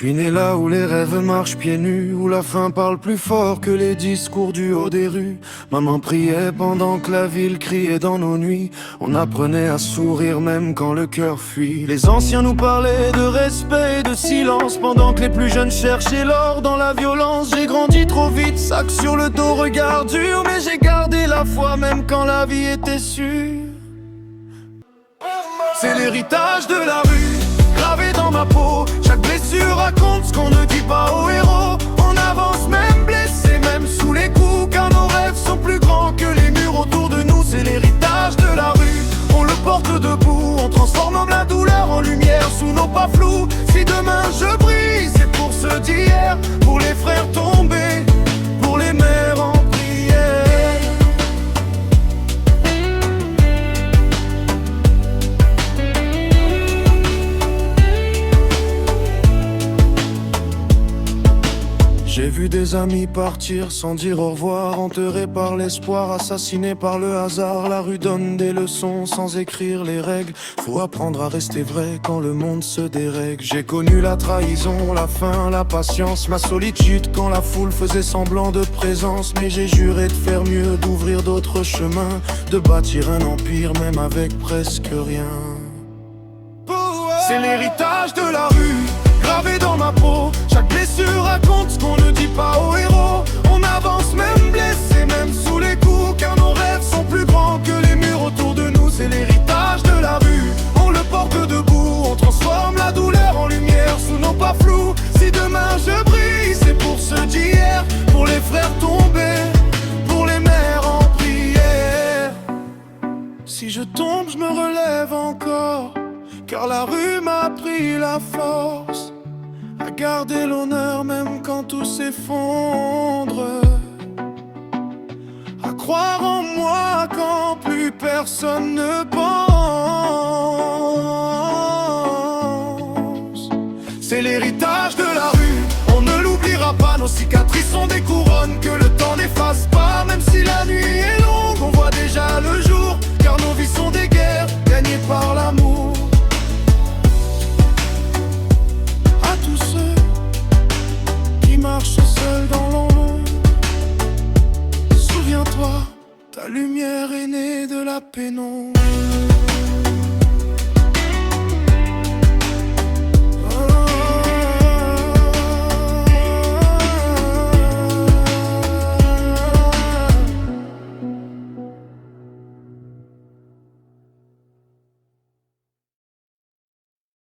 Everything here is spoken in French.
suis né là où les rêves marchent pieds nus, où la faim parle plus fort que les discours du haut des rues. Maman priait pendant que la ville criait dans nos nuits. On apprenait à sourire même quand le cœur fuit. Les anciens nous parlaient de respect et de silence, pendant que les plus jeunes cherchaient l'or dans la violence. J'ai grandi trop vite, sac sur le dos, regard dur, mais j'ai gardé la foi même quand la vie était sûre. C'est l'héritage de la rue, gravé dans ma peau. Chaque blessure raconte ce qu'on ne dit pas aux héros. On avance même blessé, même sous les coups, car nos rêves sont plus grands que les murs autour de nous. C'est l'héritage de la rue, on le porte debout. On transforme la douleur en lumière sous nos pas flous. Si demain je brille, c'est pour ceux d'hier, pour les frères tombés, pour les mères en prière. J'ai vu des amis partir sans dire au revoir, enterrés par l'espoir, assassinés par le hasard. La rue donne des leçons sans écrire les règles. Faut apprendre à rester vrai quand le monde se dérègle. J'ai connu la trahison, la faim, la patience, ma solitude quand la foule faisait semblant de présence. Mais j'ai juré de faire mieux, d'ouvrir d'autres chemins, de bâtir un empire même avec presque rien. C'est l'héritage de la rue, gravé dans ma peau. Chaque blessure raconte ce qu'on ne dit pas aux héros. On avance même blessé, même sous les coups, car nos rêves sont plus grands que les murs autour de nous. C'est l'héritage de la rue, on le porte debout. On transforme la douleur en lumière sous nos pas flous. Si demain je brille, c'est pour ceux d'hier, pour les frères tombés, pour les mères en prière. Si je tombe, je me relève encore, car la rue m'a appris la force à garder l'honneur même quand tout s'effondre, à croire en moi quand plus personne ne pense. C'est l'héritage de la rue, on ne l'oubliera pas. Nos cicatrices sont des couronnes que le temps n'efface pas. Même si la nuit est longue, on voit déjà le jour, car nos vies sont des guerres gagnées par l'amour. Tous ceux qui marchent seuls dans l'ombre, souviens-toi, ta lumière est née de la pénombre.